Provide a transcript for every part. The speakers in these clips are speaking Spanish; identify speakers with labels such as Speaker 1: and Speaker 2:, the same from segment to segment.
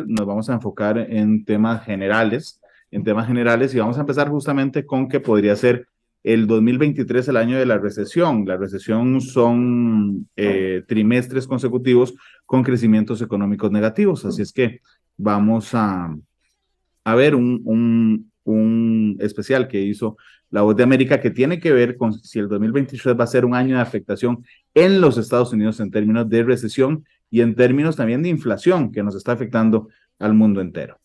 Speaker 1: nos vamos a enfocar en temas generales, y vamos a empezar justamente con que podría ser el 2023 el año de la recesión. La recesión son trimestres consecutivos con crecimientos económicos negativos, así es que vamos a ver un especial que hizo La Voz de América que tiene que ver con si el 2023 va a ser un año de afectación en los Estados Unidos en términos de recesión y en términos también de inflación que nos está afectando al mundo entero.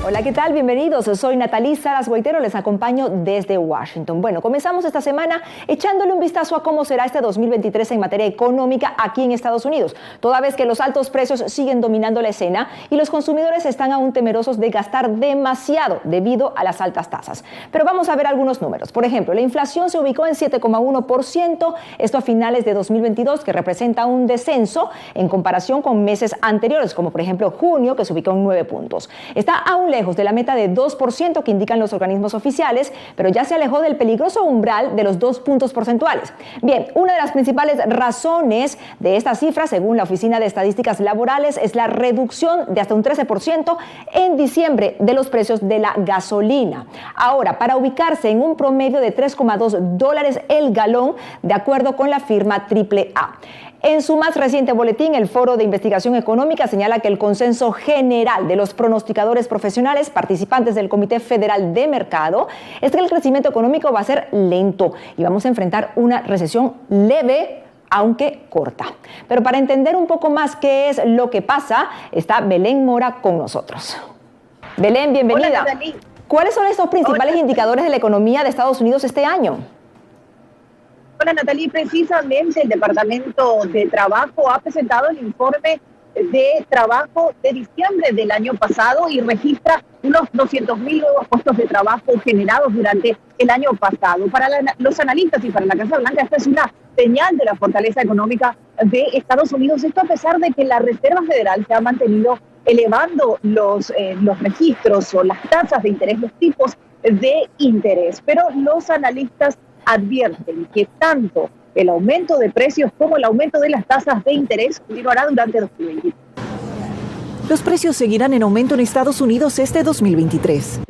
Speaker 2: Hola, ¿qué tal? Bienvenidos. Soy Nathalie Saras Guaitero, les acompaño desde Washington. Bueno, comenzamos esta semana echándole un vistazo a cómo será este 2023 en materia económica aquí en Estados Unidos, toda vez que los altos precios siguen dominando la escena y los consumidores están aún temerosos de gastar demasiado debido a las altas tasas. Pero vamos a ver algunos números. Por ejemplo, la inflación se ubicó en 7,1%, esto a finales de 2022, que representa un descenso en comparación con meses anteriores, como por ejemplo junio, que se ubicó en 9 puntos. Está aún lejos de la meta de 2% que indican los organismos oficiales, pero ya se alejó del peligroso umbral de los 2 puntos porcentuales. Bien, una de las principales razones de esta cifra, según la Oficina de Estadísticas Laborales, es la reducción de hasta un 13% en diciembre de los precios de la gasolina. Ahora, para ubicarse en un promedio de $3,2 el galón, de acuerdo con la firma AAA. En su más reciente boletín, el Foro de Investigación Económica señala que el consenso general de los pronosticadores profesionales participantes del Comité Federal de Mercado es que el crecimiento económico va a ser lento y vamos a enfrentar una recesión leve, aunque corta. Pero para entender un poco más qué es lo que pasa, está Belén Mora con nosotros. Belén, bienvenida.
Speaker 3: Hola, Nathalie.
Speaker 2: ¿Cuáles son estos principales indicadores de la economía de Estados Unidos este año?
Speaker 3: Hola, Nathalie. Precisamente el Departamento de Trabajo ha presentado el informe de trabajo de diciembre del año pasado y registra unos 200.000 nuevos puestos de trabajo generados durante el año pasado. Para los analistas y para la Casa Blanca, esta es una señal de la fortaleza económica de Estados Unidos. Esto a pesar de que la Reserva Federal se ha mantenido elevando los registros o las tasas de interés, los tipos de interés. Pero los analistas advierten que tanto el aumento de precios como el aumento de las tasas de interés continuará durante 2023.
Speaker 4: Los precios seguirán en aumento en Estados Unidos este 2023.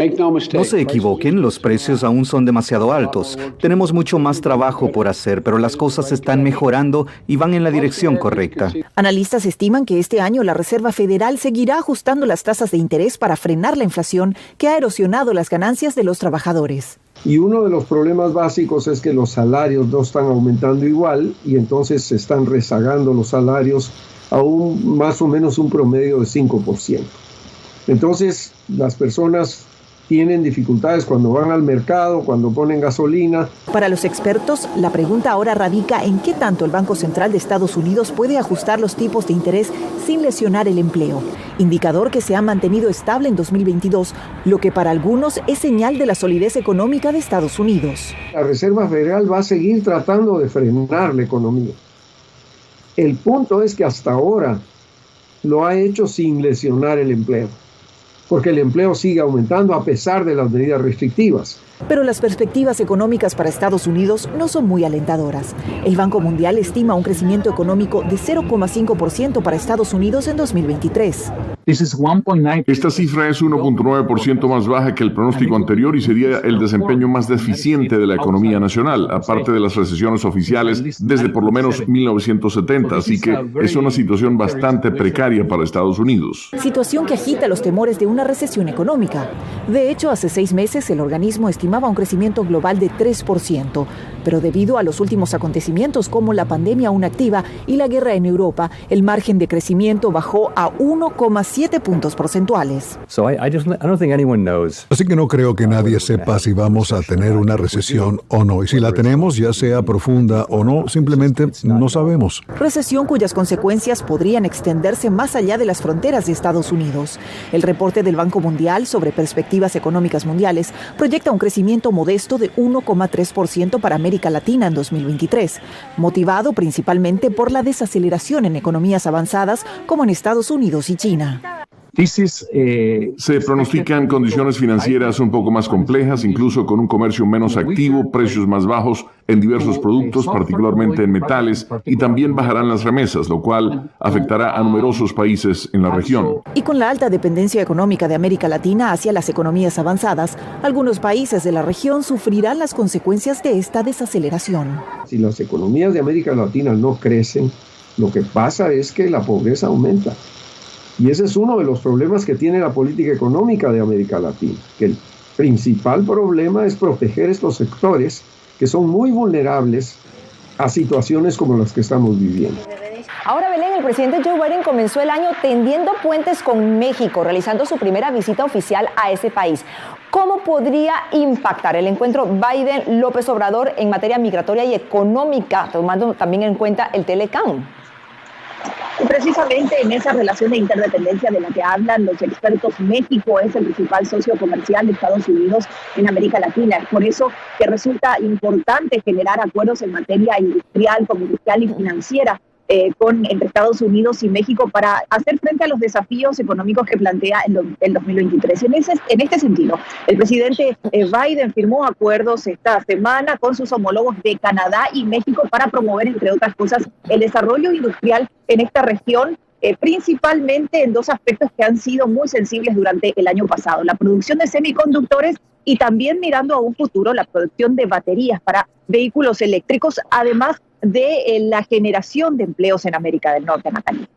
Speaker 5: No se equivoquen, los precios aún son demasiado altos. Tenemos mucho más trabajo por hacer, pero las cosas están mejorando y van en la dirección correcta.
Speaker 4: Analistas estiman que este año la Reserva Federal seguirá ajustando las tasas de interés para frenar la inflación que ha erosionado las ganancias de los trabajadores.
Speaker 6: Y uno de los problemas básicos es que los salarios no están aumentando igual y entonces se están rezagando los salarios a más o menos un promedio de 5%. Entonces, las personas tienen dificultades cuando van al mercado, cuando ponen gasolina.
Speaker 4: Para los expertos, la pregunta ahora radica en qué tanto el Banco Central de Estados Unidos puede ajustar los tipos de interés sin lesionar el empleo, indicador que se ha mantenido estable en 2022, lo que para algunos es señal de la solidez económica de Estados Unidos.
Speaker 6: La Reserva Federal va a seguir tratando de frenar la economía. El punto es que hasta ahora lo ha hecho sin lesionar el empleo, porque el empleo sigue aumentando a pesar de las medidas restrictivas.
Speaker 4: Pero las perspectivas económicas para Estados Unidos no son muy alentadoras. El Banco Mundial estima un crecimiento económico de 0,5% para Estados Unidos en 2023.
Speaker 7: Esta cifra es 1,9% más baja que el pronóstico anterior y sería el desempeño más deficiente de la economía nacional, aparte de las recesiones oficiales desde por lo menos 1970, así que es una situación bastante precaria para Estados Unidos.
Speaker 4: Situación que agita los temores de una recesión económica. De hecho, hace 6 meses el organismo estimaba un crecimiento global de 3%, pero debido a los últimos acontecimientos como la pandemia aún activa y la guerra en Europa, el margen de crecimiento bajó a 1,7 puntos porcentuales.
Speaker 8: Así que no creo que nadie sepa si vamos a tener una recesión o no, y si la tenemos, ya sea profunda o no, simplemente no sabemos.
Speaker 4: Recesión cuyas consecuencias podrían extenderse más allá de las fronteras de Estados Unidos. El reporte del Banco Mundial sobre perspectivas económicas mundiales proyecta un crecimiento modesto de 1,3% para América Latina en 2023, motivado principalmente por la desaceleración en economías avanzadas como en Estados Unidos y China.
Speaker 7: Se pronostican condiciones financieras un poco más complejas, incluso con un comercio menos activo, precios más bajos en diversos productos, particularmente en metales, y también bajarán las remesas, lo cual afectará a numerosos países en la región.
Speaker 4: Y con la alta dependencia económica de América Latina hacia las economías avanzadas, algunos países de la región sufrirán las consecuencias de esta desaceleración.
Speaker 6: Si las economías de América Latina no crecen, lo que pasa es que la pobreza aumenta. Y ese es uno de los problemas que tiene la política económica de América Latina, que el principal problema es proteger estos sectores que son muy vulnerables a situaciones como las que estamos viviendo.
Speaker 2: Ahora, Belén, el presidente Joe Biden comenzó el año tendiendo puentes con México, realizando su primera visita oficial a ese país. ¿Cómo podría impactar el encuentro Biden-López Obrador en materia migratoria y económica, tomando también en cuenta el Telecán?
Speaker 3: Precisamente en esa relación de interdependencia de la que hablan los expertos, México es el principal socio comercial de Estados Unidos en América Latina. Es por eso que resulta importante generar acuerdos en materia industrial, comercial y financiera entre Estados Unidos y México para hacer frente a los desafíos económicos que plantea el 2023. En este sentido, el presidente Biden firmó acuerdos esta semana con sus homólogos de Canadá y México para promover, entre otras cosas, el desarrollo industrial en esta región, principalmente en dos aspectos que han sido muy sensibles durante el año pasado: la producción de semiconductores y también, mirando a un futuro, la producción de baterías para vehículos eléctricos, además de la generación de empleos en América del Norte, Natalia.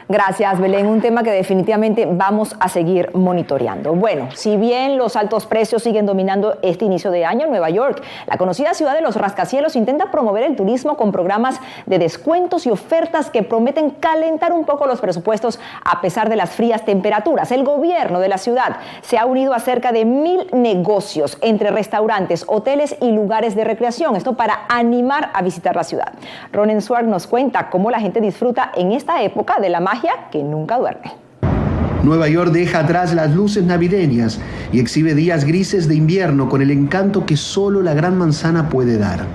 Speaker 2: Gracias, Belén. Un tema que definitivamente vamos a seguir monitoreando. Bueno, si bien los altos precios siguen dominando este inicio de año, Nueva York, la conocida ciudad de los rascacielos, intenta promover el turismo con programas de descuentos y ofertas que prometen calentar un poco los presupuestos a pesar de las frías temperaturas. El gobierno de la ciudad se ha unido a cerca de 1,000 negocios entre restaurantes, hoteles y lugares de recreación. Esto para animar a visitar la ciudad. Ronen Swartz nos cuenta cómo la gente disfruta en esta época de la magia que nunca duerme.
Speaker 9: Nueva York deja atrás las luces navideñas y exhibe días grises de invierno con el encanto que solo la Gran Manzana puede dar.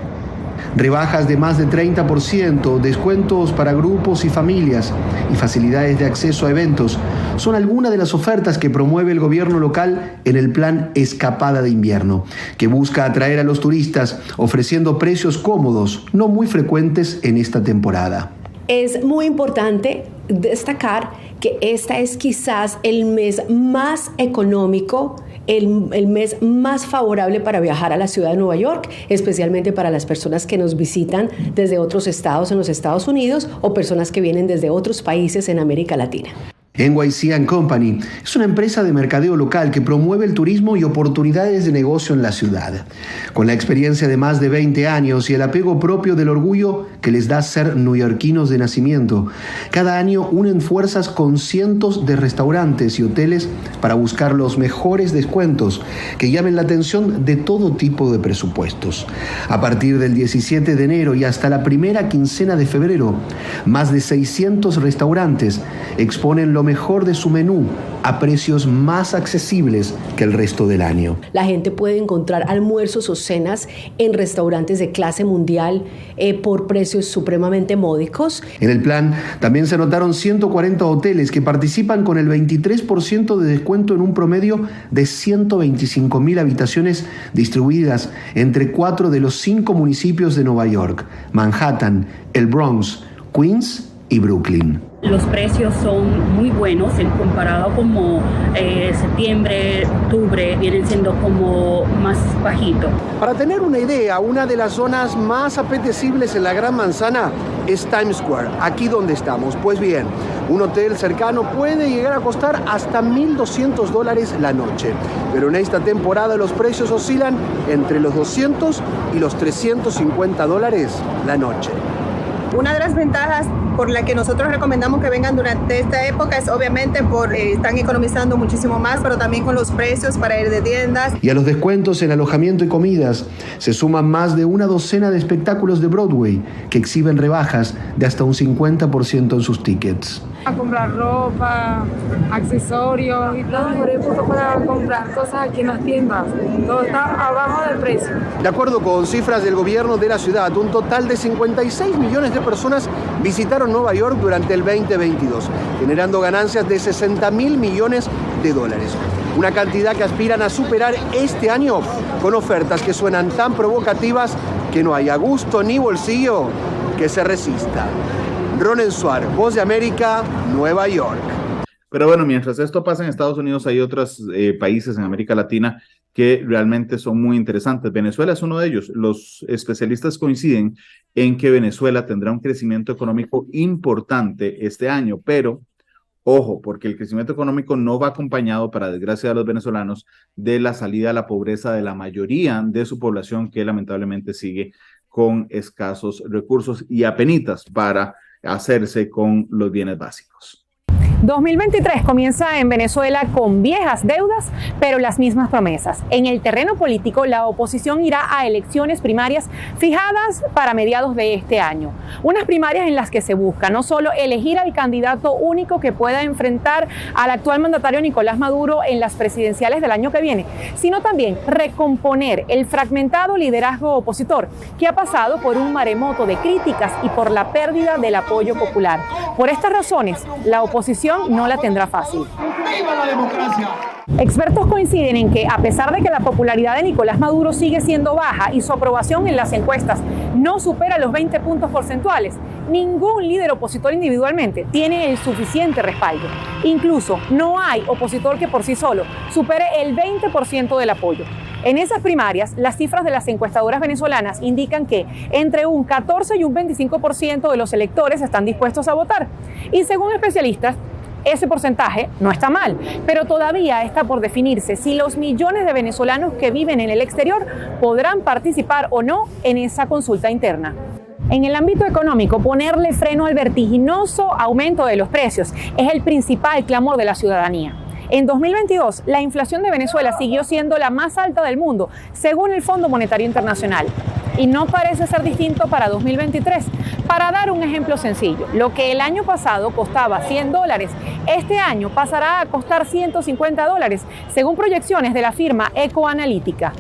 Speaker 9: Rebajas de más de 30%, descuentos para grupos y familias y facilidades de acceso a eventos son algunas de las ofertas que promueve el gobierno local en el plan Escapada de Invierno, que busca atraer a los turistas ofreciendo precios cómodos, no muy frecuentes en esta temporada.
Speaker 10: Es muy importante destacar que este es quizás el mes más económico, el mes más favorable para viajar a la ciudad de Nueva York, especialmente para las personas que nos visitan desde otros estados en los Estados Unidos o personas que vienen desde otros países en América Latina.
Speaker 9: NYC & Company es una empresa de mercadeo local que promueve el turismo y oportunidades de negocio en la ciudad. Con la experiencia de más de 20 años y el apego propio del orgullo que les da ser neoyorquinos de nacimiento, cada año unen fuerzas con cientos de restaurantes y hoteles para buscar los mejores descuentos que llamen la atención de todo tipo de presupuestos. A partir del 17 de enero y hasta la primera quincena de febrero, más de 600 restaurantes exponen lo mejor de su menú a precios más accesibles que el resto del año.
Speaker 10: La gente puede encontrar almuerzos o cenas en restaurantes de clase mundial por precios supremamente módicos.
Speaker 9: En el plan también se anotaron 140 hoteles que participan con el 23% de descuento en un promedio de 125,000 habitaciones distribuidas entre 4 de los 5 municipios de Nueva York: Manhattan, el Bronx, Queens y Brooklyn.
Speaker 11: Los precios son muy buenos en comparado como septiembre, octubre, vienen siendo como más bajitos.
Speaker 12: Para tener una idea, una de las zonas más apetecibles en la Gran Manzana es Times Square, aquí donde estamos. Pues bien, un hotel cercano puede llegar a costar hasta $1,200 la noche, pero en esta temporada los precios oscilan entre los $200 y los $350 la noche.
Speaker 13: Una de las ventajas por la que nosotros recomendamos que vengan durante esta época es obviamente están economizando muchísimo más, pero también con los precios para ir de tiendas.
Speaker 9: Y a los descuentos en alojamiento y comidas se suman más de una docena de espectáculos de Broadway que exhiben rebajas de hasta un 50% en sus tickets.
Speaker 14: A comprar ropa, accesorios y todo, por época para comprar cosas aquí en las tiendas. Todo está abajo del precio.
Speaker 12: De acuerdo con cifras del gobierno de la ciudad, un total de 56 millones de personas visitaron Nueva York durante el 2022, generando ganancias de 60.000 millones de dólares. Una cantidad que aspiran a superar este año con ofertas que suenan tan provocativas que no haya gusto ni bolsillo que se resista. Ronen Suárez, Voz de América, Nueva York.
Speaker 1: Pero bueno, mientras esto pasa en Estados Unidos, hay otros países en América Latina que realmente son muy interesantes. Venezuela es uno de ellos. Los especialistas coinciden en que Venezuela tendrá un crecimiento económico importante este año, pero ojo, porque el crecimiento económico no va acompañado, para desgracia de los venezolanos, de la salida a la pobreza de la mayoría de su población, que lamentablemente sigue con escasos recursos y apenitas para hacerse con los bienes básicos.
Speaker 15: 2023 comienza en Venezuela con viejas deudas, pero las mismas promesas. En el terreno político, la oposición irá a elecciones primarias fijadas para mediados de este año. Unas primarias en las que se busca no solo elegir al candidato único que pueda enfrentar al actual mandatario Nicolás Maduro en las presidenciales del año que viene, sino también recomponer el fragmentado liderazgo opositor que ha pasado por un maremoto de críticas y por la pérdida del apoyo popular. Por estas razones, la oposición no la tendrá fácil. ¡Viva la democracia! Expertos coinciden en que, a pesar de que la popularidad de Nicolás Maduro sigue siendo baja y su aprobación en las encuestas no supera los 20 puntos porcentuales, ningún líder opositor individualmente tiene el suficiente respaldo. Incluso no hay opositor que por sí solo supere el 20% del apoyo. En esas primarias, las cifras de las encuestadoras venezolanas indican que entre un 14 y un 25% de los electores están dispuestos a votar. Y según especialistas, ese porcentaje no está mal, pero todavía está por definirse si los millones de venezolanos que viven en el exterior podrán participar o no en esa consulta interna. En el ámbito económico, ponerle freno al vertiginoso aumento de los precios es el principal clamor de la ciudadanía. En 2022, la inflación de Venezuela siguió siendo la más alta del mundo, según el Fondo Monetario Internacional. Y no parece ser distinto para 2023. Para dar un ejemplo sencillo, lo que el año pasado costaba $100, este año pasará a costar $150, según proyecciones de la firma Ecoanalítica.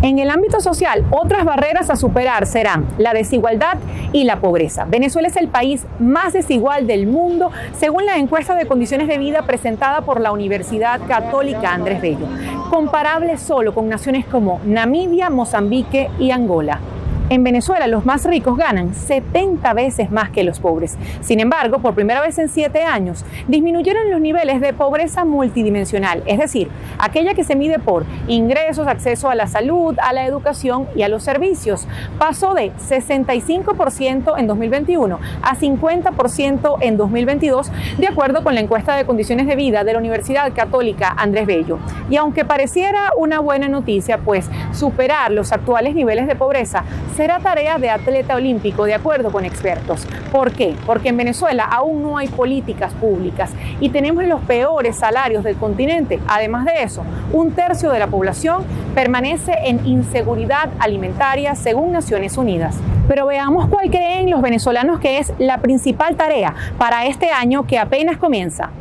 Speaker 15: En el ámbito social, otras barreras a superar serán la desigualdad y la pobreza. Venezuela es el país más desigual del mundo, según la encuesta de condiciones de vida presentada por la Universidad Católica Andrés Bello, comparable solo con naciones como Namibia, Mozambique y Angola. En Venezuela, los más ricos ganan 70 veces más que los pobres. Sin embargo, por primera vez en 7 años, disminuyeron los niveles de pobreza multidimensional, es decir, aquella que se mide por ingresos, acceso a la salud, a la educación y a los servicios. Pasó de 65% en 2021 a 50% en 2022, de acuerdo con la encuesta de condiciones de vida de la Universidad Católica Andrés Bello. Y aunque pareciera una buena noticia, pues superar los actuales niveles de pobreza será tarea de atleta olímpico, de acuerdo con expertos. ¿Por qué? Porque en Venezuela aún no hay políticas públicas y tenemos los peores salarios del continente. Además de eso, 1/3 de la población permanece en inseguridad alimentaria, según Naciones Unidas. Pero veamos cuál creen los venezolanos que es la principal tarea para este año que apenas comienza.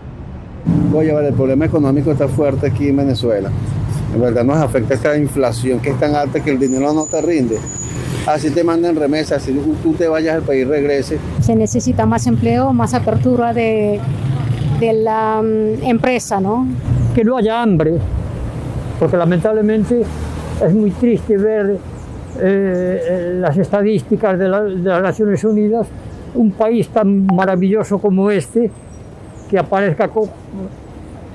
Speaker 16: Oye, vale, el problema económico está fuerte aquí en Venezuela. En verdad nos afecta esta inflación que es tan alta que el dinero no te rinde. Así te mandan remesas, si tú te vayas al país, regrese.
Speaker 17: Se necesita más empleo, más apertura de la empresa, ¿no?
Speaker 18: Que no haya hambre, porque lamentablemente es muy triste ver las estadísticas de las Naciones Unidas, un país tan maravilloso como este, que aparezca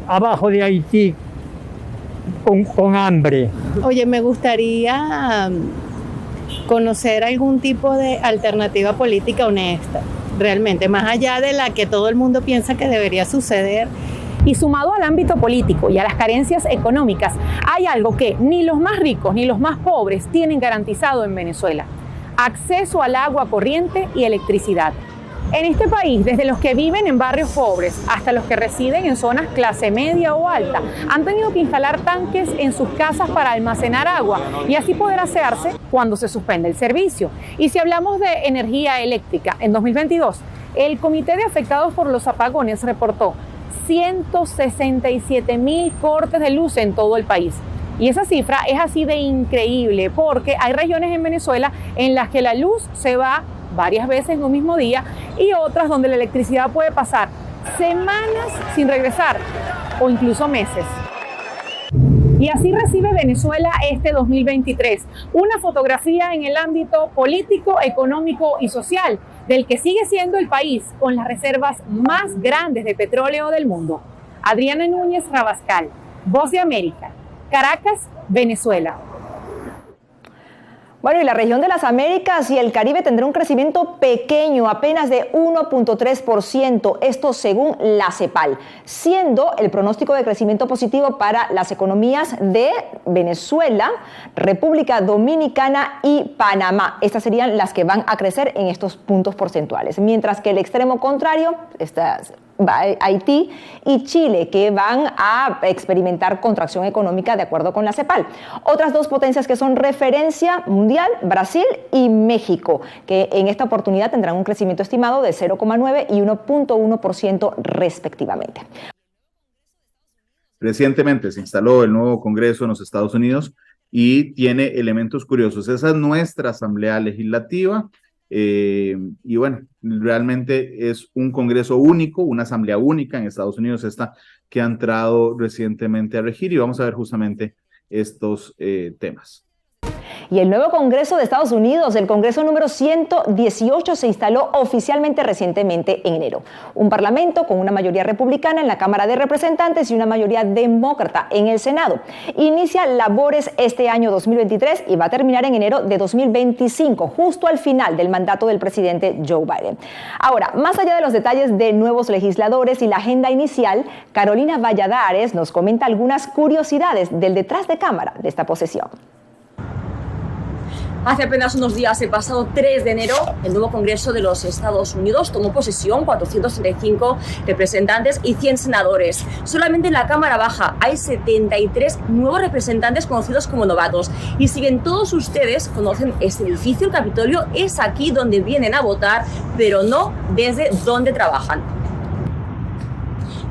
Speaker 18: abajo de Haití con hambre.
Speaker 19: Oye, me gustaría conocer algún tipo de alternativa política honesta, realmente, más allá de la que todo el mundo piensa que debería suceder.
Speaker 15: Y sumado al ámbito político y a las carencias económicas, hay algo que ni los más ricos ni los más pobres tienen garantizado en Venezuela: acceso al agua corriente y electricidad. En este país, desde los que viven en barrios pobres hasta los que residen en zonas clase media o alta, han tenido que instalar tanques en sus casas para almacenar agua y así poder asearse cuando se suspende el servicio. Y si hablamos de energía eléctrica, en 2022, El Comité de Afectados por los Apagones reportó 167,000 cortes de luz en todo el país. Y esa cifra es así de increíble porque hay regiones en Venezuela en las que la luz se va varias veces en un mismo día y otras donde la electricidad puede pasar semanas sin regresar o incluso meses. Y así recibe Venezuela este 2023, una fotografía en el ámbito político, económico y social del que sigue siendo el país con las reservas más grandes de petróleo del mundo. Adriana Núñez Rabascal, Voz de América, Caracas, Venezuela.
Speaker 2: Bueno, y la región de las Américas y el Caribe tendrá un crecimiento pequeño, apenas de 1.3%, esto según la CEPAL, siendo el pronóstico de crecimiento positivo para las economías de Venezuela, República Dominicana y Panamá. Estas serían las que van a crecer en estos puntos porcentuales, mientras que el extremo contrario, Haití y Chile, que van a experimentar contracción económica de acuerdo con la CEPAL. Otras dos potencias que son referencia mundial, Brasil y México, que en esta oportunidad tendrán un crecimiento estimado de 0,9 y 1.1% respectivamente.
Speaker 1: Recientemente se instaló el nuevo Congreso en los Estados Unidos y tiene elementos curiosos. Esa es nuestra Asamblea Legislativa. Y bueno, realmente es un Congreso único, una asamblea única en Estados Unidos, esta que ha entrado recientemente a regir, y vamos a ver justamente estos temas.
Speaker 2: Y el nuevo Congreso de Estados Unidos, el Congreso número 118, se instaló oficialmente recientemente en enero. Un parlamento con una mayoría republicana en la Cámara de Representantes y una mayoría demócrata en el Senado. Inicia labores este año 2023 y va a terminar en enero de 2025, justo al final del mandato del presidente Joe Biden. Ahora, más allá de los detalles de nuevos legisladores y la agenda inicial, Carolina Valladares nos comenta algunas curiosidades del detrás de cámara de esta posesión.
Speaker 20: Hace apenas unos días, el pasado 3 de enero, el nuevo Congreso de los Estados Unidos tomó posesión, 435 representantes y 100 senadores. Solamente en la Cámara Baja hay 73 nuevos representantes conocidos como novatos. Y si bien todos ustedes conocen este edificio, el Capitolio, es aquí donde vienen a votar, pero no desde donde trabajan.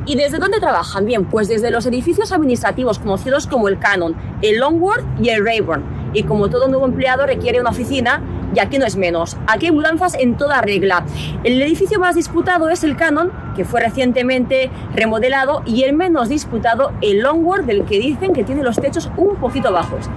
Speaker 20: ¿Y desde dónde trabajan? Bien, pues desde los edificios administrativos conocidos como el Cannon, el Longworth y el Rayburn. Y como todo nuevo empleado requiere una oficina, y aquí no es menos. Aquí hay mudanzas en toda regla. El edificio más disputado es el Cannon, que fue recientemente remodelado, y el menos disputado, el Longworth, del que dicen que tiene los techos un poquito bajos.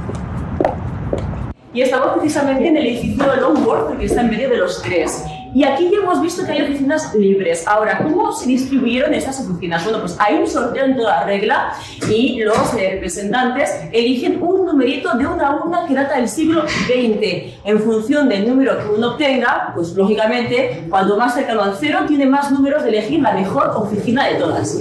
Speaker 20: Y estamos precisamente en el edificio de Longworth, que está en medio de los tres. Y aquí ya hemos visto que hay oficinas libres. Ahora, ¿cómo se distribuyeron estas oficinas? Bueno, pues hay un sorteo en toda regla y los representantes eligen un numerito de una urna que data del siglo XX. En función del número que uno obtenga, pues lógicamente, cuando más cercano al cero, tiene más números de elegir la mejor oficina de todas.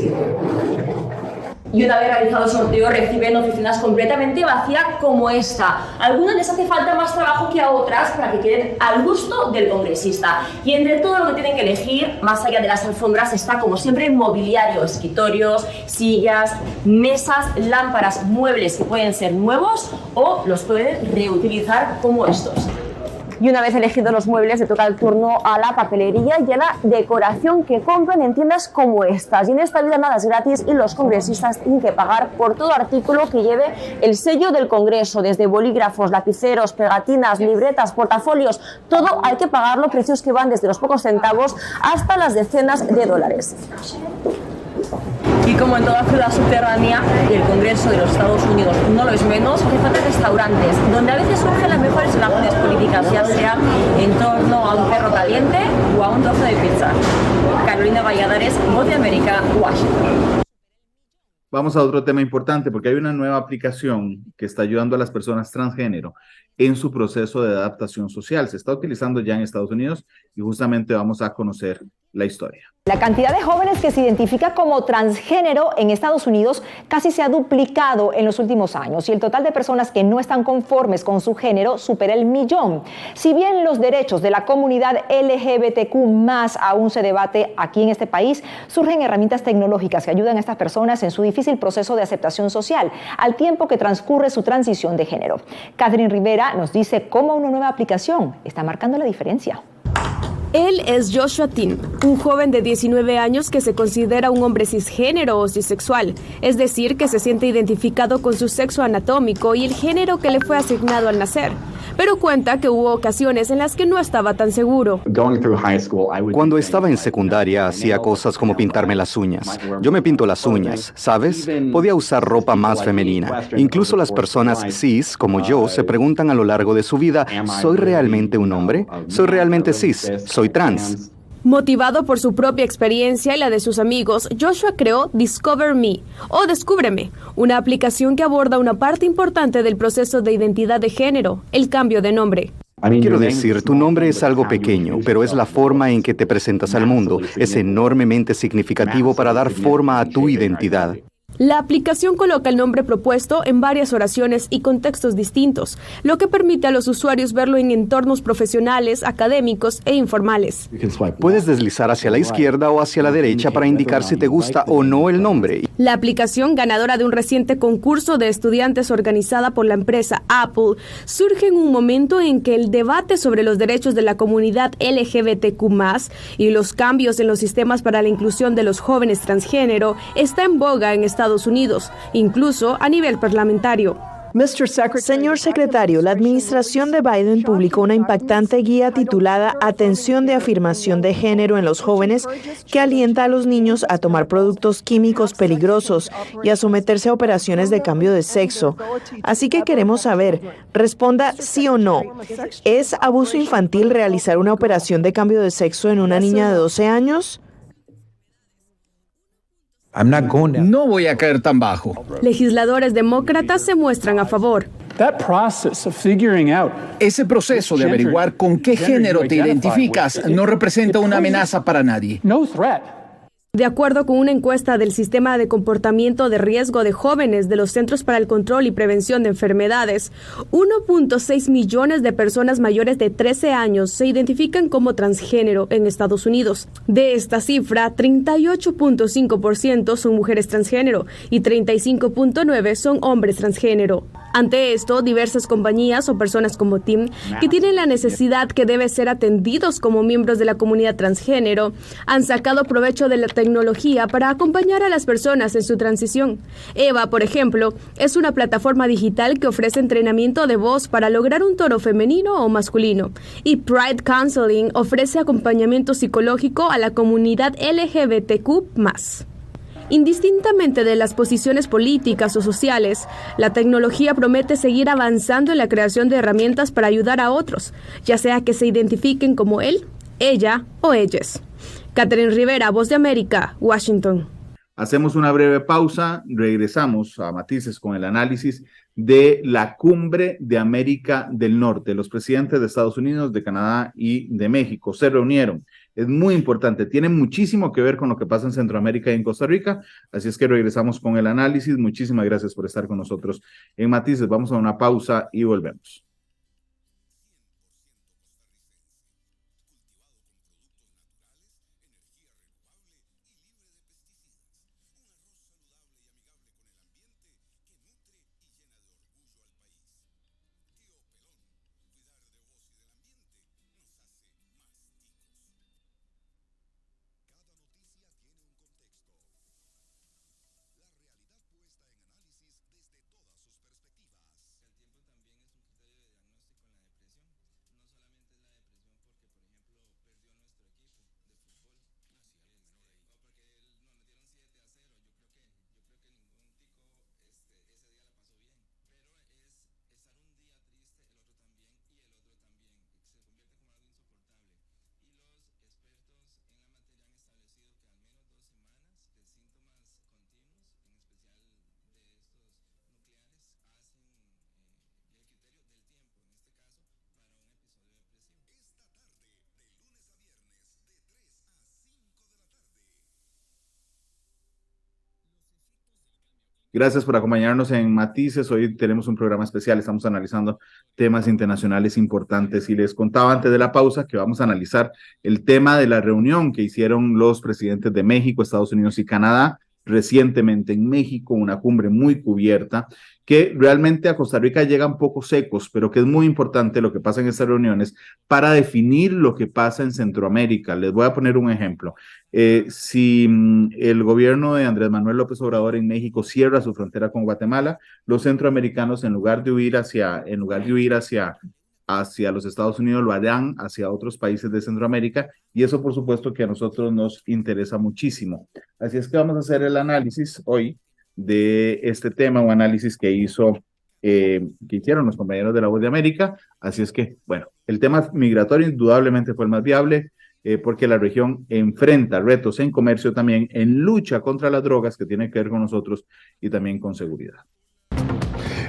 Speaker 20: Y una vez realizado el sorteo reciben oficinas completamente vacías como esta. A algunas les hace falta más trabajo que a otras para que queden al gusto del congresista. Y entre todo lo que tienen que elegir, más allá de las alfombras, está como siempre mobiliario, escritorios, sillas, mesas, lámparas, muebles que pueden ser nuevos o los pueden reutilizar como estos. Y una vez elegidos los muebles, le toca el turno a la papelería y a la decoración que compran en tiendas como estas. Y en esta vida nada es gratis y los congresistas tienen que pagar por todo artículo que lleve el sello del Congreso, desde bolígrafos, lapiceros, pegatinas, libretas, portafolios, todo hay que pagarlo, precios que van desde los pocos centavos hasta las decenas de dólares. Y como en toda ciudad subterránea, y el Congreso de los Estados Unidos no lo es menos, hace falta restaurantes, donde a veces surgen las mejores imágenes políticas, ya sea en torno a un perro caliente o a un trozo de pizza. Carolina Valladares, Voz de América, Washington.
Speaker 1: Vamos a otro tema importante, porque hay una nueva aplicación que está ayudando a las personas transgénero en su proceso de adaptación social. Se está utilizando ya en Estados Unidos y justamente vamos a conocer la historia.
Speaker 2: La cantidad de jóvenes que se identifica como transgénero en Estados Unidos casi se ha duplicado en los últimos años y el total de personas que no están conformes con su género supera el 1.000.000. Si bien los derechos de la comunidad LGBTQ+ aún se debate aquí en este país, surgen herramientas tecnológicas que ayudan a estas personas en su difícil proceso de aceptación social, al tiempo que transcurre su transición de género. Catherine Rivera nos dice cómo una nueva aplicación está marcando la diferencia.
Speaker 21: Él es Joshua Tim, un joven de 19 años que se considera un hombre cisgénero o cisexual, es decir, que se siente identificado con su sexo anatómico y el género que le fue asignado al nacer, pero cuenta que hubo ocasiones en las que no estaba tan seguro.
Speaker 5: Cuando estaba en secundaria hacía cosas como pintarme las uñas. Yo me pinto las uñas, ¿sabes? Podía usar ropa más femenina. Incluso las personas cis, como yo, se preguntan a lo largo de su vida, ¿soy realmente un hombre? ¿Soy realmente cis? ¿Soy trans?
Speaker 21: Motivado por su propia experiencia y la de sus amigos, Joshua creó Discover Me, o Descúbreme, una aplicación que aborda una parte importante del proceso de identidad de género, el cambio de nombre.
Speaker 5: Quiero decir, tu nombre es algo pequeño, pero es la forma en que te presentas al mundo. Es enormemente significativo para dar forma a tu identidad.
Speaker 21: La aplicación coloca el nombre propuesto en varias oraciones y contextos distintos, lo que permite a los usuarios verlo en entornos profesionales, académicos e informales.
Speaker 5: Puedes deslizar hacia la izquierda o hacia la derecha para indicar si te gusta o no el nombre.
Speaker 21: La aplicación, ganadora de un reciente concurso de estudiantes organizada por la empresa Apple, surge en un momento en que el debate sobre los derechos de la comunidad LGBTQ+, y los cambios en los sistemas para la inclusión de los jóvenes transgénero está en boga en Estados Unidos, incluso a nivel parlamentario.
Speaker 22: Señor secretario, la administración de Biden publicó una impactante guía titulada Atención de afirmación de género en los jóvenes, que alienta a los niños a tomar productos químicos peligrosos y a someterse a operaciones de cambio de sexo. Así que queremos saber, responda sí o no. ¿Es abuso infantil realizar una operación de cambio de sexo en una niña de 12 años?
Speaker 23: No voy a caer tan bajo.
Speaker 21: Legisladores demócratas se muestran a favor.
Speaker 23: Ese proceso de averiguar con qué género te identificas no representa una amenaza para nadie.
Speaker 21: De acuerdo con una encuesta del Sistema de Comportamiento de Riesgo de Jóvenes de los Centros para el Control y Prevención de Enfermedades, 1.6 millones de personas mayores de 13 años se identifican como transgénero en Estados Unidos. De esta cifra, 38.5% son mujeres transgénero y 35.9% son hombres transgénero. Ante esto, diversas compañías o personas como Tim, que tienen la necesidad que deben ser atendidos como miembros de la comunidad transgénero, han sacado provecho de la tecnología para acompañar a las personas en su transición. Eva, por ejemplo, es una plataforma digital que ofrece entrenamiento de voz para lograr un tono femenino o masculino. Y Pride Counseling ofrece acompañamiento psicológico a la comunidad LGBTQ+. Indistintamente de las posiciones políticas o sociales, la tecnología promete seguir avanzando en la creación de herramientas para ayudar a otros, ya sea que se identifiquen como él, ella o ellas. Catherine Rivera, Voz de América, Washington.
Speaker 1: Hacemos una breve pausa, regresamos a Matices con el análisis de la Cumbre de América del Norte. Los presidentes de Estados Unidos, de Canadá y de México se reunieron. Es muy importante, tiene muchísimo que ver con lo que pasa en Centroamérica y en Costa Rica, así es que regresamos con el análisis. Muchísimas gracias por estar con nosotros en Matices. Vamos a una pausa y volvemos. Gracias por acompañarnos en Matices. Hoy tenemos un programa especial, estamos analizando temas internacionales importantes y les contaba antes de la pausa que vamos a analizar el tema de la reunión que hicieron los presidentes de México, Estados Unidos y Canadá recientemente en México, una cumbre muy cubierta, que realmente a Costa Rica llegan poco secos, pero que es muy importante lo que pasa en estas reuniones para definir lo que pasa en Centroamérica. Les voy a poner un ejemplo. Si el gobierno de Andrés Manuel López Obrador en México cierra su frontera con Guatemala, los centroamericanos, en lugar de huir hacia los Estados Unidos, lo harán hacia otros países de Centroamérica, y eso por supuesto que a nosotros nos interesa muchísimo. Así es que vamos a hacer el análisis hoy de este tema, un análisis que hicieron los compañeros de La Voz de América. Así es que, bueno, el tema migratorio indudablemente fue el más viable, porque la región enfrenta retos en comercio también, en lucha contra las drogas, que tiene que ver con nosotros, y también con seguridad.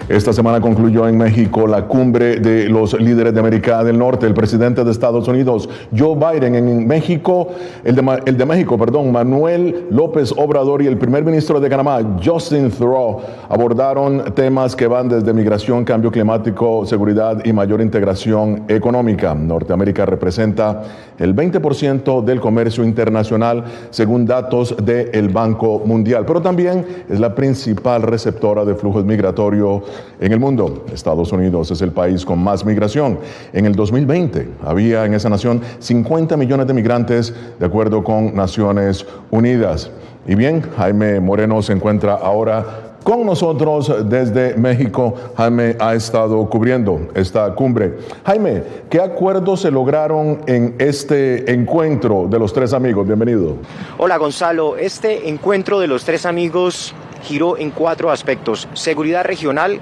Speaker 4: Esta semana concluyó en México la cumbre de los líderes de América del Norte. El presidente de Estados Unidos, Joe Biden, en México, el de México, Manuel López Obrador, y el primer ministro de Panamá, Justin Trudeau, abordaron temas que van desde migración, cambio climático, seguridad y mayor integración económica. Norteamérica representa el 20% del comercio internacional, según datos del Banco Mundial, pero también es la principal receptora de flujos migratorios en el mundo. Estados Unidos es el país con más migración. En el 2020 había en esa nación 50 millones de migrantes, de acuerdo con Naciones Unidas. Y bien, Jaime Moreno se encuentra ahora con nosotros desde México. Jaime ha estado cubriendo esta cumbre. Jaime, ¿qué acuerdos se lograron en este encuentro de los tres amigos? Bienvenido.
Speaker 7: Hola Gonzalo, este encuentro de los tres amigos giró en 4 aspectos: seguridad regional,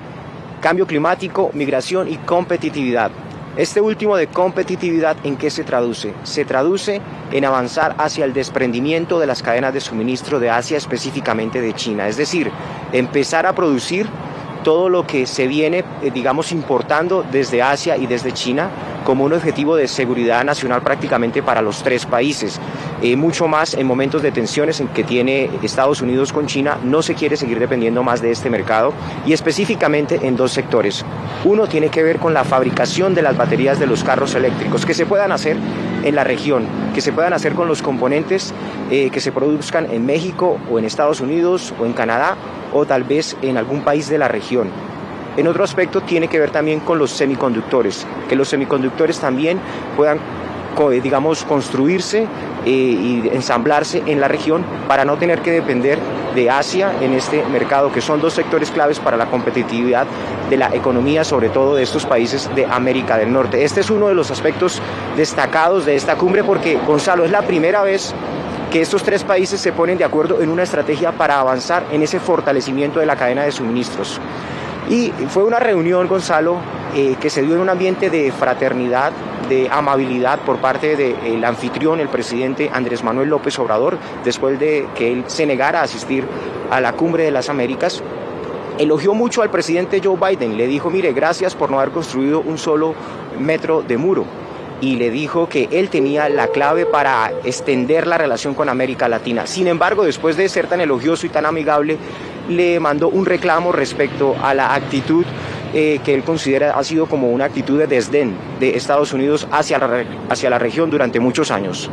Speaker 7: cambio climático, migración y competitividad. Este último de competitividad, ¿en qué se traduce? Se traduce en avanzar hacia el desprendimiento de las cadenas de suministro de Asia, específicamente de China. Es decir, empezar a producir todo lo que se viene, importando desde Asia y desde China, como un objetivo de seguridad nacional prácticamente para los tres países. Mucho más en momentos de tensiones en que tiene Estados Unidos con China. No se quiere seguir dependiendo más de este mercado, y específicamente en 2 sectores. Uno tiene que ver con la fabricación de las baterías de los carros eléctricos, que se puedan hacer en la región, que se puedan hacer con los componentes que se produzcan en México o en Estados Unidos o en Canadá, o tal vez en algún país de la región. En otro aspecto tiene que ver también con los semiconductores, que los semiconductores también puedan construirse y ensamblarse en la región, para no tener que depender de Asia en este mercado, que son 2 sectores claves para la competitividad de la economía, sobre todo de estos países de América del Norte. Este es uno de los aspectos destacados de esta cumbre, porque, Gonzalo, es la primera vez que estos 3 países se ponen de acuerdo en una estrategia para avanzar en ese fortalecimiento de la cadena de suministros. Y fue una reunión, Gonzalo, que se dio en un ambiente de fraternidad, de amabilidad por parte del anfitrión, el presidente Andrés Manuel López Obrador, después de que él se negara a asistir a la Cumbre de las Américas. Elogió mucho al presidente Joe Biden, le dijo: mire, gracias por no haber construido un solo metro de muro. Y le dijo que él tenía la clave para extender la relación con América Latina. Sin embargo, después de ser tan elogioso y tan amigable, le mandó un reclamo respecto a la actitud que él considera ha sido como una actitud de desdén de Estados Unidos hacia la región durante muchos años.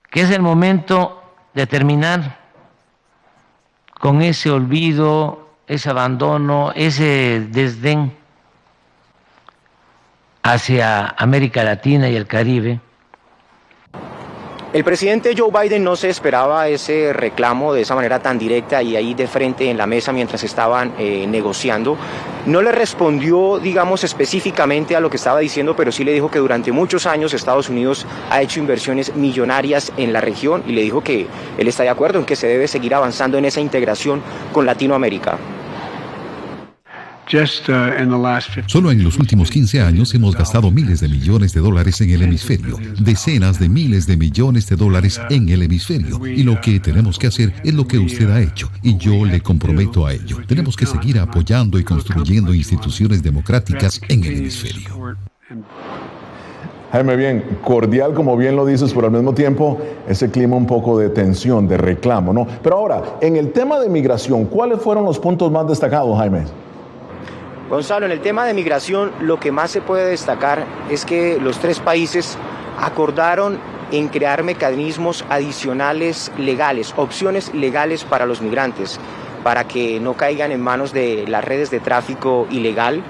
Speaker 8: Que es el momento de terminar con ese olvido, ese abandono, ese desdén hacia América Latina y el Caribe.
Speaker 7: El presidente Joe Biden no se esperaba ese reclamo de esa manera tan directa y ahí de frente en la mesa mientras estaban negociando. No le respondió, específicamente a lo que estaba diciendo, pero sí le dijo que durante muchos años Estados Unidos ha hecho inversiones millonarias en la región, y le dijo que él está de acuerdo en que se debe seguir avanzando en esa integración con Latinoamérica.
Speaker 24: Solo en los últimos 15 años hemos gastado miles de millones de dólares en el hemisferio, decenas de miles de millones de dólares en el hemisferio, y lo que tenemos que hacer es lo que usted ha hecho, y yo le comprometo a ello. Tenemos que seguir apoyando y construyendo instituciones democráticas en el hemisferio.
Speaker 4: Jaime, bien, cordial como bien lo dices, pero al mismo tiempo ese clima un poco de tensión, de reclamo, ¿no? Pero ahora, en el tema de migración, ¿cuáles fueron los puntos más destacados, Jaime?
Speaker 7: Gonzalo, en el tema de migración, lo que más se puede destacar es que los 3 países acordaron en crear mecanismos adicionales legales, opciones legales para los migrantes, para que no caigan en manos de las redes de tráfico ilegal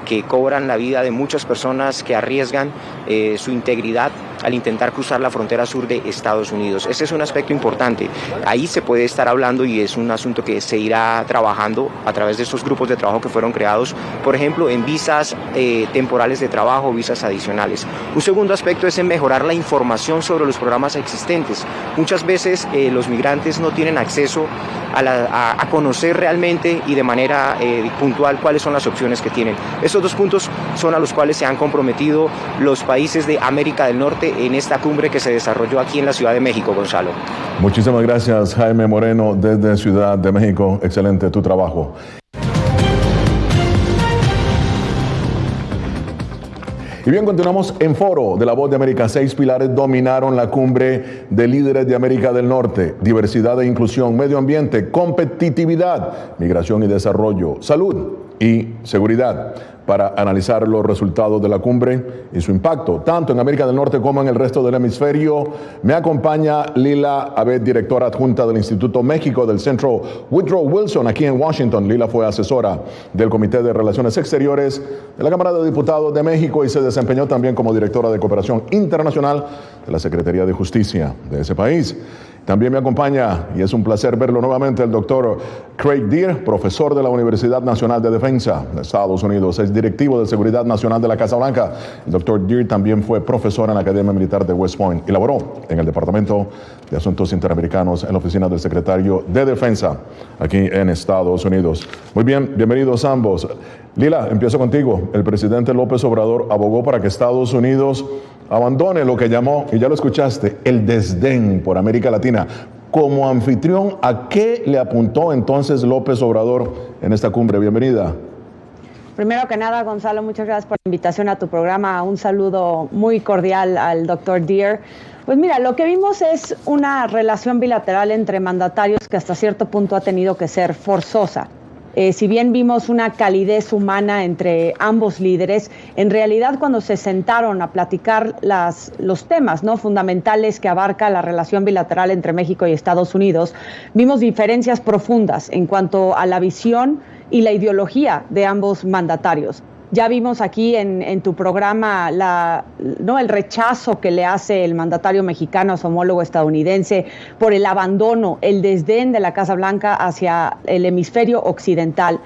Speaker 7: que cobran la vida de muchas personas, que arriesgan su integridad al intentar cruzar la frontera sur de Estados Unidos. Ese es un aspecto importante. Ahí se puede estar hablando y es un asunto que se irá trabajando a través de estos grupos de trabajo que fueron creados, por ejemplo, en visas temporales de trabajo, visas adicionales. Un segundo aspecto es en mejorar la información sobre los programas existentes. Muchas veces los migrantes no tienen acceso a conocer realmente y de manera puntual cuáles son las opciones que tienen. Estos dos puntos son a los cuales se han comprometido los países de América del Norte en esta cumbre que se desarrolló aquí en la Ciudad de México, Gonzalo.
Speaker 4: Muchísimas gracias, Jaime Moreno, desde Ciudad de México. Excelente tu trabajo. Y bien, continuamos en Foro de la Voz de América. 6 pilares dominaron la cumbre de líderes de América del Norte: diversidad e inclusión, medio ambiente, competitividad, migración y desarrollo, salud y seguridad. Para analizar los resultados de la cumbre y su impacto, tanto en América del Norte como en el resto del hemisferio, me acompaña Lila Abed, directora adjunta del Instituto México del Centro Woodrow Wilson aquí en Washington. Lila fue asesora del Comité de Relaciones Exteriores de la Cámara de Diputados de México y se desempeñó también como directora de Cooperación Internacional de la Secretaría de Justicia de ese país. También me acompaña, y es un placer verlo nuevamente, el doctor Craig Deer, profesor de la Universidad Nacional de Defensa de Estados Unidos, es directivo de Seguridad Nacional de la Casa Blanca. El doctor Deer también fue profesor en la Academia Militar de West Point y laboró en el Departamento de Asuntos Interamericanos en la oficina del secretario de Defensa aquí en Estados Unidos. Muy bien, bienvenidos ambos. Lila, empiezo contigo. El presidente López Obrador abogó para que Estados Unidos abandone lo que llamó, y ya lo escuchaste, el desdén por América Latina. Como anfitrión, ¿a qué le apuntó entonces López Obrador en esta cumbre? Bienvenida.
Speaker 3: Primero que nada, Gonzalo, muchas gracias por la invitación a tu programa. Un saludo muy cordial al doctor Deer. Pues mira, lo que vimos es una relación bilateral entre mandatarios que hasta cierto punto ha tenido que ser forzosa. Si bien vimos una calidez humana entre ambos líderes, en realidad cuando se sentaron a platicar los temas, ¿no?, fundamentales que abarca la relación bilateral entre México y Estados Unidos, vimos diferencias profundas en cuanto a la visión y la ideología de ambos mandatarios. Ya vimos aquí en tu programa el rechazo que le hace el mandatario mexicano a su homólogo estadounidense por el abandono, el desdén de la Casa Blanca hacia el hemisferio occidental.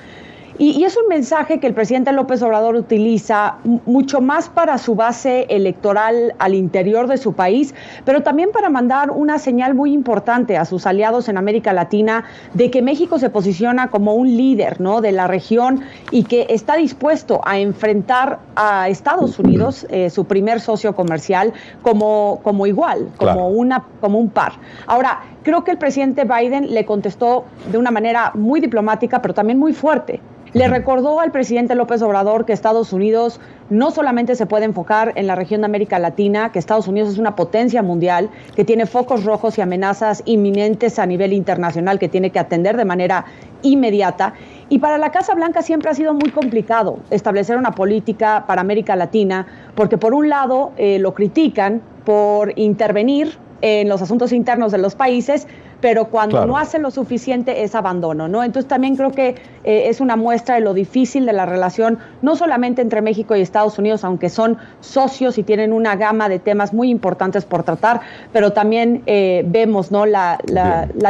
Speaker 3: Y es un mensaje que el presidente López Obrador utiliza mucho más para su base electoral al interior de su país, pero también para mandar una señal muy importante a sus aliados en América Latina de que México se posiciona como un líder, ¿no?, de la región y que está dispuesto a enfrentar a Estados Unidos, su primer socio comercial, como igual, como un par. Ahora, creo que el presidente Biden le contestó de una manera muy diplomática, pero también muy fuerte. Le recordó al presidente López Obrador que Estados Unidos no solamente se puede enfocar en la región de América Latina, que Estados Unidos es una potencia mundial, que tiene focos rojos y amenazas inminentes a nivel internacional que tiene que atender de manera inmediata. Y para la Casa Blanca siempre ha sido muy complicado establecer una política para América Latina, porque por un lado lo critican por intervenir en los asuntos internos de los países, pero cuando no hacen lo suficiente es abandono, ¿no? Entonces también creo que es una muestra de lo difícil de la relación, no solamente entre México y Estados Unidos, aunque son socios y tienen una gama de temas muy importantes por tratar, pero también vemos, ¿no?, la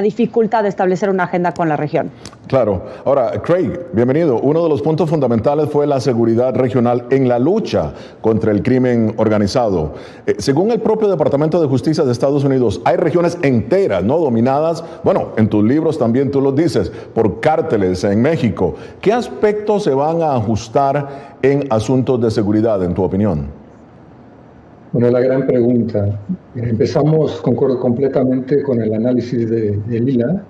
Speaker 3: dificultad de establecer una agenda con la región.
Speaker 4: Claro. Ahora, Craig, bienvenido. Uno de los puntos fundamentales fue la seguridad regional en la lucha contra el crimen organizado. Según el propio Departamento de Justicia de Estados Unidos, hay regiones enteras, ¿no?, dominadas, bueno, en tus libros también tú lo dices, por cárteles en México. ¿Qué aspectos se van a ajustar en asuntos de seguridad, en tu opinión?
Speaker 6: Bueno, la gran pregunta. Concuerdo completamente con el análisis de Lila.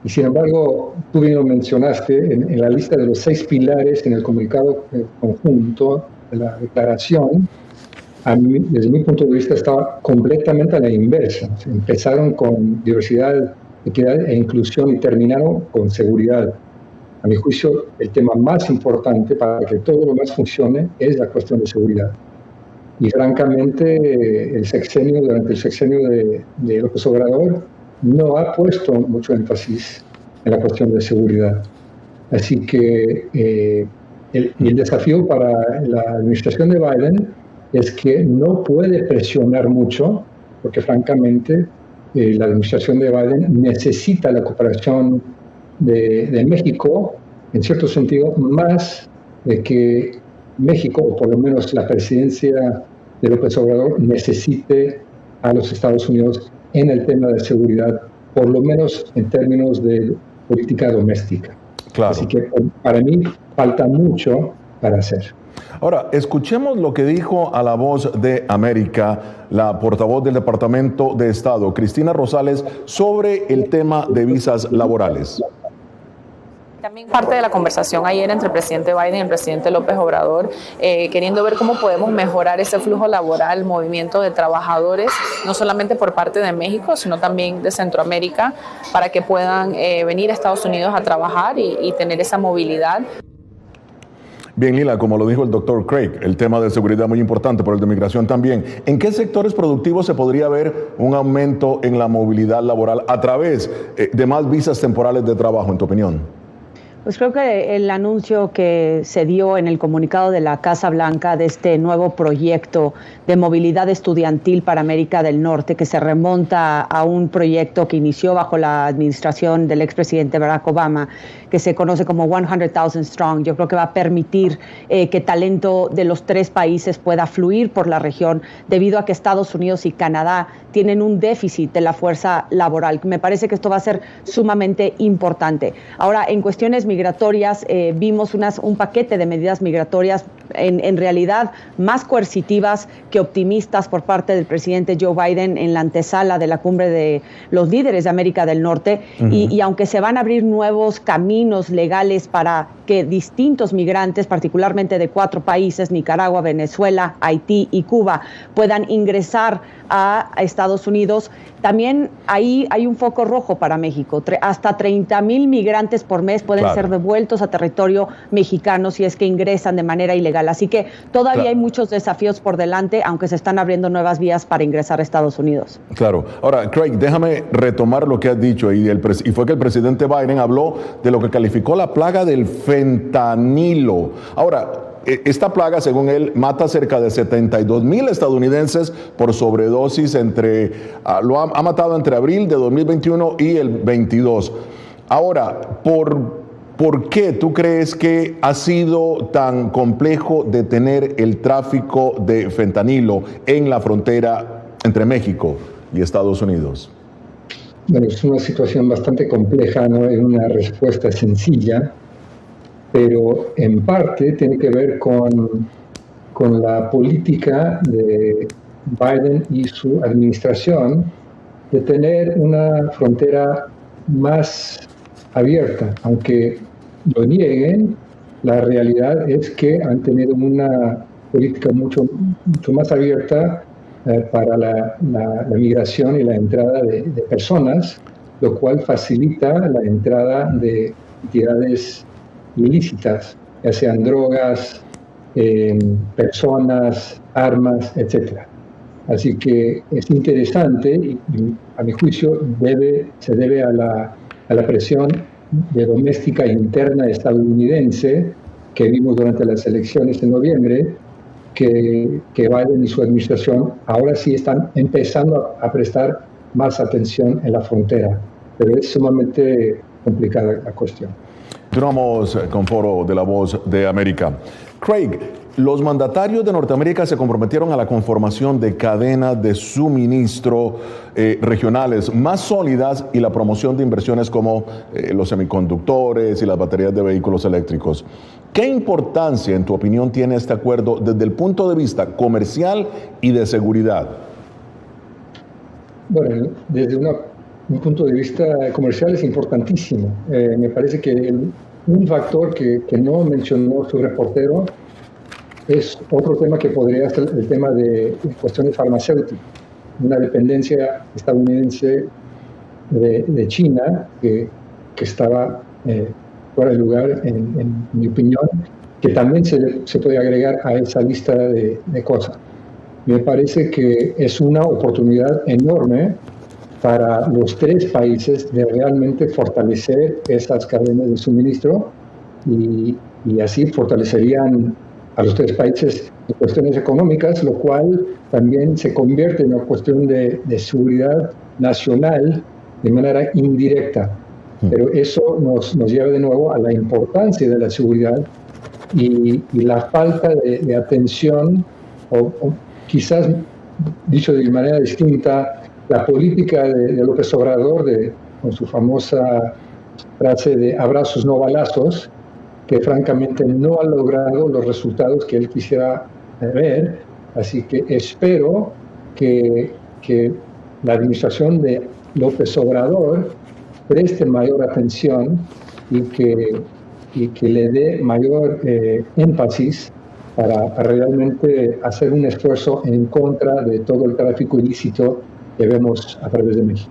Speaker 6: Y sin embargo, tú bien lo mencionaste, en la lista de los 6 pilares en el comunicado conjunto de la declaración, desde mi punto de vista estaba completamente a la inversa. Empezaron con diversidad, equidad e inclusión y terminaron con seguridad. A mi juicio, el tema más importante para que todo lo demás funcione es la cuestión de seguridad. Y francamente, durante el sexenio de López Obrador no ha puesto mucho énfasis en la cuestión de seguridad. Así que el desafío para la administración de Biden es que no puede presionar mucho, porque francamente la administración de Biden necesita la cooperación de México, en cierto sentido, más de que México, o por lo menos la presidencia de López Obrador, necesite a los Estados Unidos en el tema de seguridad, por lo menos en términos de política doméstica.
Speaker 4: Claro.
Speaker 6: Así que para mí falta mucho para hacer.
Speaker 4: Ahora, escuchemos lo que dijo a La Voz de América la portavoz del Departamento de Estado, Cristina Rosales, sobre el tema de visas laborales.
Speaker 9: También parte de la conversación ayer entre el presidente Biden y el presidente López Obrador, queriendo ver cómo podemos mejorar ese flujo laboral, movimiento de trabajadores, no solamente por parte de México, sino también de Centroamérica, para que puedan venir a Estados Unidos a trabajar y tener esa movilidad.
Speaker 4: Bien, Lila, como lo dijo el doctor Craig, el tema de seguridad muy importante, pero el de migración también. ¿En qué sectores productivos se podría ver un aumento en la movilidad laboral a través de más visas temporales de trabajo, en tu opinión?
Speaker 3: Pues creo que el anuncio que se dio en el comunicado de la Casa Blanca de este nuevo proyecto de movilidad estudiantil para América del Norte, que se remonta a un proyecto que inició bajo la administración del expresidente Barack Obama, que se conoce como 100,000 Strong, yo creo que va a permitir que talento de los tres países pueda fluir por la región, debido a que Estados Unidos y Canadá tienen un déficit de la fuerza laboral. Me parece que esto va a ser sumamente importante. Ahora, en cuestiones migratorias, vimos un paquete de medidas migratorias en realidad más coercitivas que optimistas por parte del presidente Joe Biden en la antesala de la cumbre de los líderes de América del Norte. Y aunque se van a abrir nuevos caminos legales para que distintos migrantes, particularmente de 4 países, Nicaragua, Venezuela, Haití y Cuba, puedan ingresar a Estados Unidos, también ahí hay un foco rojo para México. Hasta 30,000 migrantes por mes pueden ser devueltos a territorio mexicano si es que ingresan de manera ilegal. Así que todavía hay muchos desafíos por delante, aunque se están abriendo nuevas vías para ingresar a Estados Unidos.
Speaker 4: Claro. Ahora, Craig, déjame retomar lo que has dicho y fue que el presidente Biden habló de lo que calificó la plaga del fentanilo. Ahora, esta plaga, según él, mata cerca de 72,000 estadounidenses por sobredosis lo ha matado entre abril de 2021 y el 22. Ahora, ¿por qué tú crees que ha sido tan complejo detener el tráfico de fentanilo en la frontera entre México y Estados Unidos?
Speaker 6: Bueno, es una situación bastante compleja, no es una respuesta sencilla, pero en parte tiene que ver con la política de Biden y su administración de tener una frontera más abierta. Aunque lo nieguen, la realidad es que han tenido una política mucho más abierta para la migración y la entrada de personas, lo cual facilita la entrada de entidades ilícitas, ya sean drogas, personas, armas, etc. Así que es interesante y a mi juicio se debe a la presión doméstica e interna estadounidense que vimos durante las elecciones en noviembre, que Biden y su administración ahora sí están empezando a prestar más atención en la frontera, pero es sumamente complicada la cuestión.
Speaker 4: Continuamos con Foro de La Voz de América. Craig, los mandatarios de Norteamérica se comprometieron a la conformación de cadenas de suministro regionales más sólidas y la promoción de inversiones como los semiconductores y las baterías de vehículos eléctricos. ¿Qué importancia, en tu opinión, tiene este acuerdo desde el punto de vista comercial y de seguridad?
Speaker 6: Bueno, desde un punto de vista comercial es importantísimo. Me parece que un factor que no mencionó su reportero es otro tema que podría ser el tema de cuestiones farmacéuticas. Una dependencia estadounidense de China que estaba fuera de lugar, en mi opinión, que también se puede agregar a esa lista de cosas. me parece que es una oportunidad enorme para los 3 países de realmente fortalecer esas cadenas de suministro y así fortalecerían a los 3 países en cuestiones económicas, lo cual también se convierte en una cuestión de seguridad nacional de manera indirecta. Pero eso nos lleva de nuevo a la importancia de la seguridad y la falta de atención, o quizás, dicho de manera distinta, la política de López Obrador, con su famosa frase de abrazos no balazos, que francamente no ha logrado los resultados que él quisiera ver. Así que espero que la administración de López Obrador preste mayor atención y que le dé mayor énfasis para realmente hacer un esfuerzo en contra de todo el tráfico ilícito que vemos a través de México.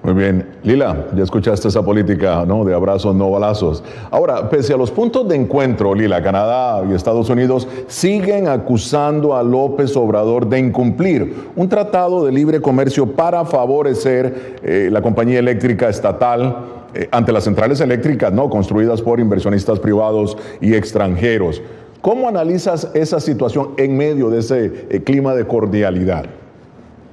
Speaker 4: Muy bien. Lila, ya escuchaste esa política, ¿no?, de abrazos, no balazos. Ahora, pese a los puntos de encuentro, Lila, Canadá y Estados Unidos siguen acusando a López Obrador de incumplir un tratado de libre comercio para favorecer la compañía eléctrica estatal ante las centrales eléctricas, ¿no?, construidas por inversionistas privados y extranjeros. ¿Cómo analizas esa situación en medio de ese clima de cordialidad?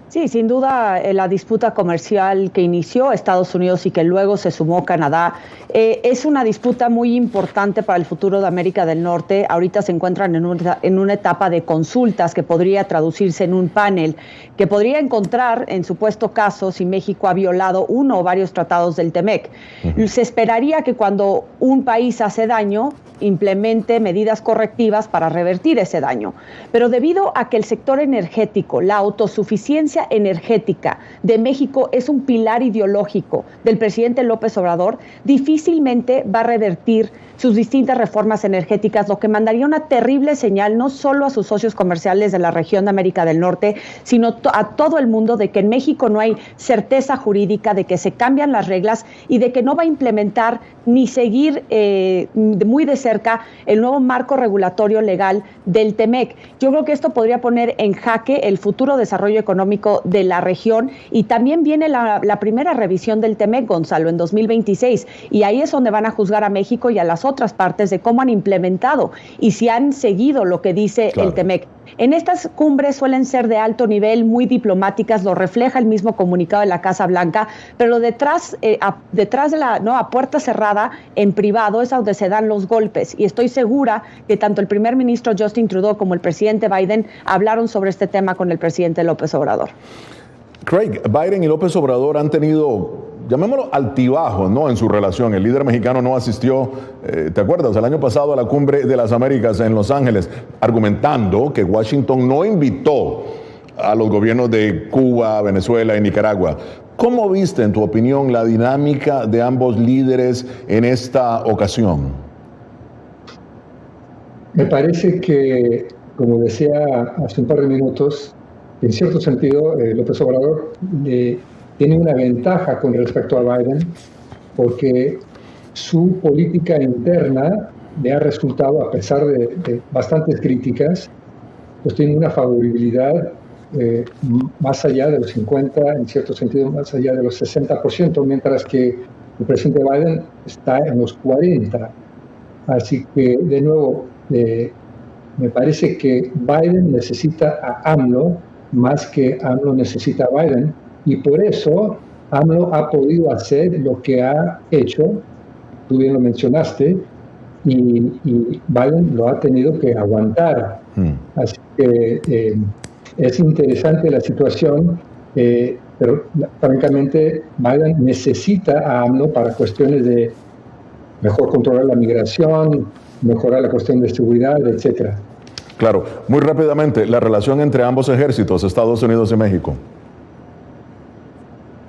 Speaker 3: Sí, sin duda la disputa comercial que inició Estados Unidos y que luego se sumó Canadá es una disputa muy importante para el futuro de América del Norte. Ahorita se encuentran en una etapa de consultas que podría traducirse en un panel que podría encontrar en supuesto caso si México ha violado uno o varios tratados del TEMEC. Se esperaría que cuando un país hace daño implemente medidas correctivas para revertir ese daño. Pero debido a que el sector energético, la autosuficiencia energética de México es un pilar ideológico del presidente López Obrador, difícilmente va a revertir sus distintas reformas energéticas, lo que mandaría una terrible señal no solo a sus socios comerciales de la región de América del Norte, sino a todo el mundo de que en México no hay certeza jurídica, de que se cambian las reglas y de que no va a implementar ni seguir muy de cerca el nuevo marco regulatorio legal del TEMEC. Yo creo que esto podría poner en jaque el futuro desarrollo económico de la región y también viene la primera revisión del TEMEC, Gonzalo, en 2026 y ahí es donde van a juzgar a México y a las otras partes de cómo han implementado y si han seguido lo que dice el TEMEC. En estas cumbres suelen ser de alto nivel, muy diplomáticas, lo refleja el mismo comunicado de la Casa Blanca, pero detrás de a puerta cerrada, en privado, es donde se dan los golpes. Y estoy segura que tanto el primer ministro Justin Trudeau como el presidente Biden hablaron sobre este tema con el presidente López Obrador.
Speaker 4: Craig, Biden y López Obrador han tenido, llamémoslo, altibajos, ¿no?, en su relación. El líder mexicano no asistió, ¿te acuerdas?, el año pasado a la Cumbre de las Américas en Los Ángeles, argumentando que Washington no invitó a los gobiernos de Cuba, Venezuela y Nicaragua. ¿Cómo viste, en tu opinión, la dinámica de ambos líderes en esta ocasión?
Speaker 6: Me parece que, como decía hace un par de minutos, en cierto sentido, López Obrador tiene una ventaja con respecto a Biden porque su política interna le ha resultado, a pesar de bastantes críticas, pues tiene una favorabilidad más allá de los 50, en cierto sentido más allá de los 60%, mientras que el presidente Biden está en los 40%. Así que, de nuevo, me parece que Biden necesita a AMLO más que AMLO necesita a Biden, y por eso AMLO ha podido hacer lo que ha hecho, tú bien lo mencionaste, y Biden lo ha tenido que aguantar. Así que es interesante la situación, pero francamente Biden necesita a AMLO para cuestiones de mejor controlar la migración, mejorar la cuestión de seguridad, etcétera.
Speaker 4: Claro, muy rápidamente, la relación entre ambos ejércitos, Estados Unidos y México.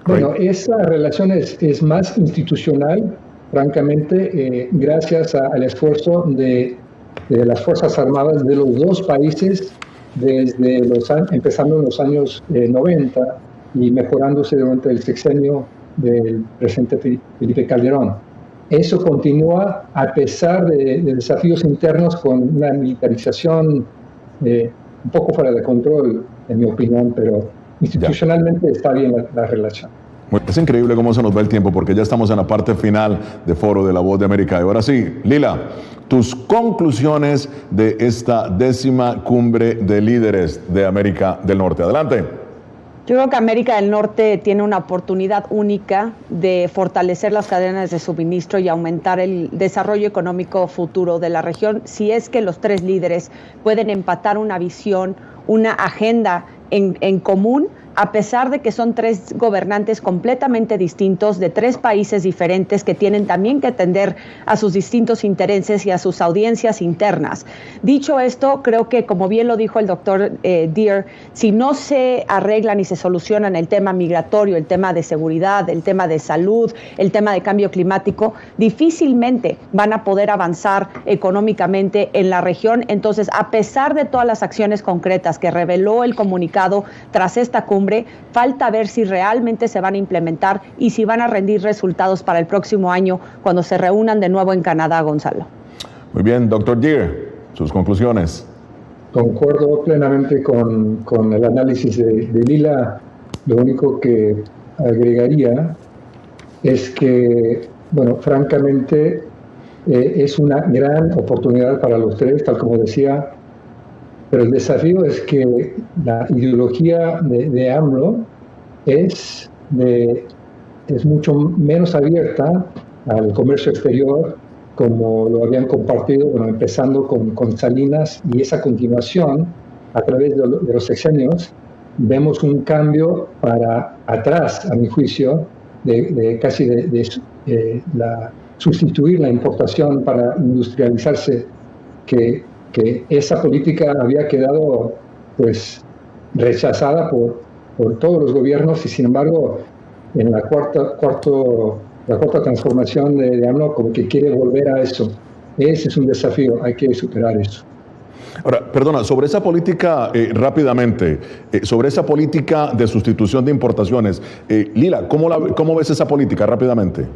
Speaker 6: Bueno, esa relación es más institucional, francamente, gracias al esfuerzo de las Fuerzas Armadas de los dos países, empezando en los años 90 y mejorándose durante el sexenio del presidente Felipe Calderón. Eso continúa a pesar de desafíos internos con una militarización un poco fuera de control, en mi opinión, pero institucionalmente está bien la relación.
Speaker 4: Es increíble cómo se nos va el tiempo, porque ya estamos en la parte final de Foro de la Voz de América. Y ahora sí, Lila, tus conclusiones de esta 10ª cumbre de líderes de América del Norte. Adelante.
Speaker 3: Yo creo que América del Norte tiene una oportunidad única de fortalecer las cadenas de suministro y aumentar el desarrollo económico futuro de la región si es que los 3 líderes pueden empatar una visión, una agenda en común, a pesar de que son 3 gobernantes completamente distintos de 3 países diferentes que tienen también que atender a sus distintos intereses y a sus audiencias internas. Dicho esto, creo que, como bien lo dijo el doctor Deere, si no se arreglan y se solucionan el tema migratorio, el tema de seguridad, el tema de salud, el tema de cambio climático, difícilmente van a poder avanzar económicamente en la región. Entonces, a pesar de todas las acciones concretas que reveló el comunicado tras esta cumbre, falta ver si realmente se van a implementar y si van a rendir resultados para el próximo año cuando se reúnan de nuevo en Canadá, Gonzalo.
Speaker 4: Muy bien, doctor Deere, sus conclusiones.
Speaker 6: Concuerdo plenamente con el análisis de Lila. Lo único que agregaría es que, bueno, francamente, es una gran oportunidad para los 3, tal como decía. Pero el desafío es que la ideología de AMLO es mucho menos abierta al comercio exterior, como lo habían compartido, bueno, empezando con Salinas, y esa continuación a través de los sexenios. Vemos un cambio para atrás, a mi juicio, casi sustituir la importación para industrializarse, que esa política había quedado pues rechazada por todos los gobiernos, y sin embargo en la cuarta transformación de AMLO como que quiere volver a eso. Ese es un desafío, hay que superar eso.
Speaker 4: Ahora, perdona, sobre esa política, rápidamente, sobre esa política de sustitución de importaciones, Lila, ¿cómo ves esa política rápidamente?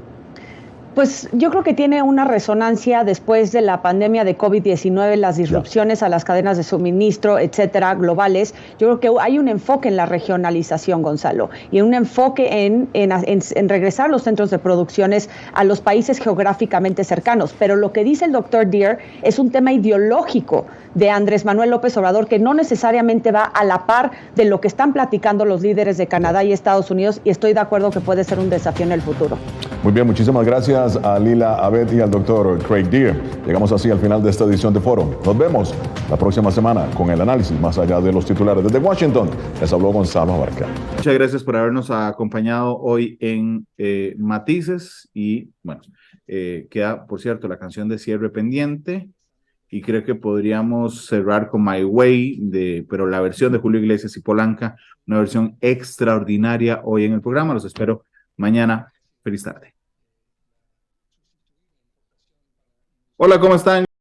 Speaker 3: Pues yo creo que tiene una resonancia después de la pandemia de COVID-19, las disrupciones a las cadenas de suministro, etcétera, globales. Yo creo que hay un enfoque en la regionalización, Gonzalo, y un enfoque en regresar los centros de producciones a los países geográficamente cercanos. Pero lo que dice el doctor Deere es un tema ideológico de Andrés Manuel López Obrador, que no necesariamente va a la par de lo que están platicando los líderes de Canadá y Estados Unidos, y estoy de acuerdo que puede ser un desafío en el futuro.
Speaker 4: Muy bien, muchísimas gracias a Lila Abed y al doctor Craig Deere. Llegamos así al final de esta edición de Foro. Nos vemos la próxima semana con el análisis más allá de los titulares. Desde Washington les habló Gonzalo Abarca.
Speaker 1: Muchas gracias por habernos acompañado hoy en Matices, y bueno, queda, por cierto, la canción de cierre pendiente, y creo que podríamos cerrar con My Way, pero la versión de Julio Iglesias y Polanca, una versión extraordinaria hoy en el programa. Los espero mañana. Feliz tarde. Hola, ¿cómo están?